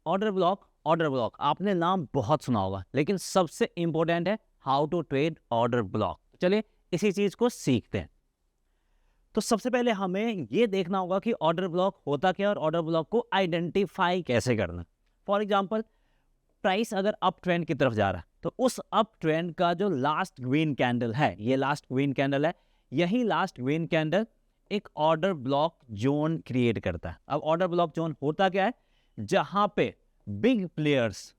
Order block आपने नाम बहुत सुना होगा, लेकिन सबसे इंपॉर्टेंट है how to trade order block. चलिए इसी चीज को सीखते हैं। तो सबसे पहले हमें ये देखना होगा कि ऑर्डर ब्लॉक होता क्या है और ऑर्डर ब्लॉक को आइडेंटिफाई कैसे करना। फॉर एग्जांपल, प्राइस अगर अप ट्रेंड की तरफ जा रहा है तो उस अप ट्रेंड का जो लास्ट ग्रीन कैंडल है, ये लास्ट ग्रीन कैंडल है, यही लास्ट ग्रीन कैंडल एक ऑर्डर ब्लॉक जोन क्रिएट करता है। अब ऑर्डर ब्लॉक जोन होता क्या है? जहां पे बिग प्लेयर्स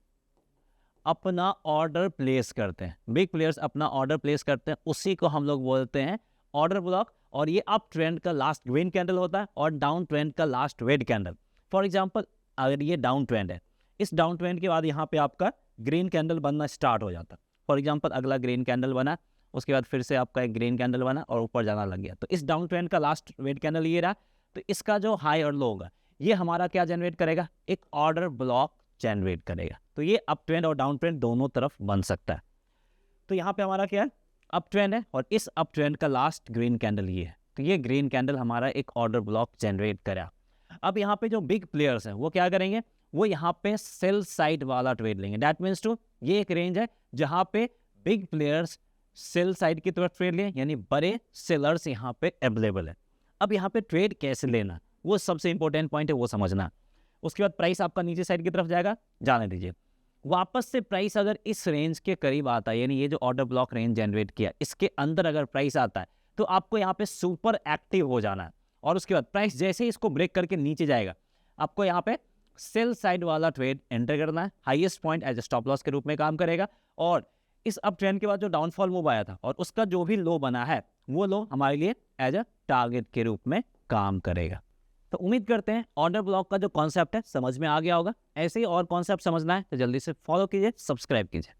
अपना ऑर्डर प्लेस करते हैं, बिग प्लेयर्स अपना ऑर्डर प्लेस करते हैं, उसी को हम लोग बोलते हैं ऑर्डर ब्लॉक। और ये अप ट्रेंड का लास्ट ग्रीन कैंडल होता है और डाउन ट्रेंड का last red candle. For example, अगर ये डाउन ट्रेंड है, इस डाउन ट्रेंड के बाद यहाँ पे आपका ग्रीन कैंडल बनना स्टार्ट हो जाता है। फॉर एग्जांपल, अगला ग्रीन कैंडल बना, उसके बाद फिर से आपका एक ग्रीन कैंडल बना और ऊपर जाना लग गया। तो इस डाउन ट्रेंड का लास्ट रेड कैंडल ये रहा, तो इसका जो हाई और लो होगा ये हमारा क्या जनरेट करेगा? एक ऑर्डर ब्लॉक जनरेट करेगा। तो ये अप ट्रेंड और डाउन ट्रेंड दोनों तरफ बन सकता है। तो यहाँ पे हमारा क्या है? अप ट्रेंड है और इस अप ट्रेंड का लास्ट ग्रीन कैंडल ये है, तो ये ग्रीन कैंडल हमारा एक ऑर्डर ब्लॉक जनरेट करा। अब यहाँ पे जो बिग प्लेयर्स हैं वो क्या करेंगे? वो यहाँ पे सेल साइड वाला ट्रेड लेंगे। दैट मीन्स टू, ये एक रेंज है जहाँ पे बिग प्लेयर्स सेल साइड की तरफ ट्रेड लें, यानी बड़े सेलर्स यहाँ पे अवेलेबल है। अब यहाँ पे ट्रेड कैसे लेना, वो सबसे इंपॉर्टेंट पॉइंट है, वो समझना। उसके बाद प्राइस आपका नीचे साइड की तरफ जाएगा, जाने दीजिए। वापस से प्राइस अगर इस रेंज के करीब आता है, यानी ये जो ऑर्डर ब्लॉक रेंज जनरेट किया इसके अंदर अगर प्राइस आता है, तो आपको यहाँ पे सुपर एक्टिव हो जाना है। और उसके बाद प्राइस जैसे ही इसको ब्रेक करके नीचे जाएगा, आपको यहाँ पे सेल साइड वाला ट्रेड एंटर करना है। Highest point as a stop loss के रूप में काम करेगा। और इस अप ट्रेंड के बाद जो डाउनफॉल मूव आया था और उसका जो भी लो बना है, वो लो हमारे लिए एज अ टारगेट के रूप में काम करेगा। तो उम्मीद करते हैं ऑर्डर ब्लॉक का जो कॉन्सेप्ट है समझ में आ गया होगा। ऐसे ही और कॉन्सेप्ट समझना है तो जल्दी से फॉलो कीजिए, सब्सक्राइब कीजिए।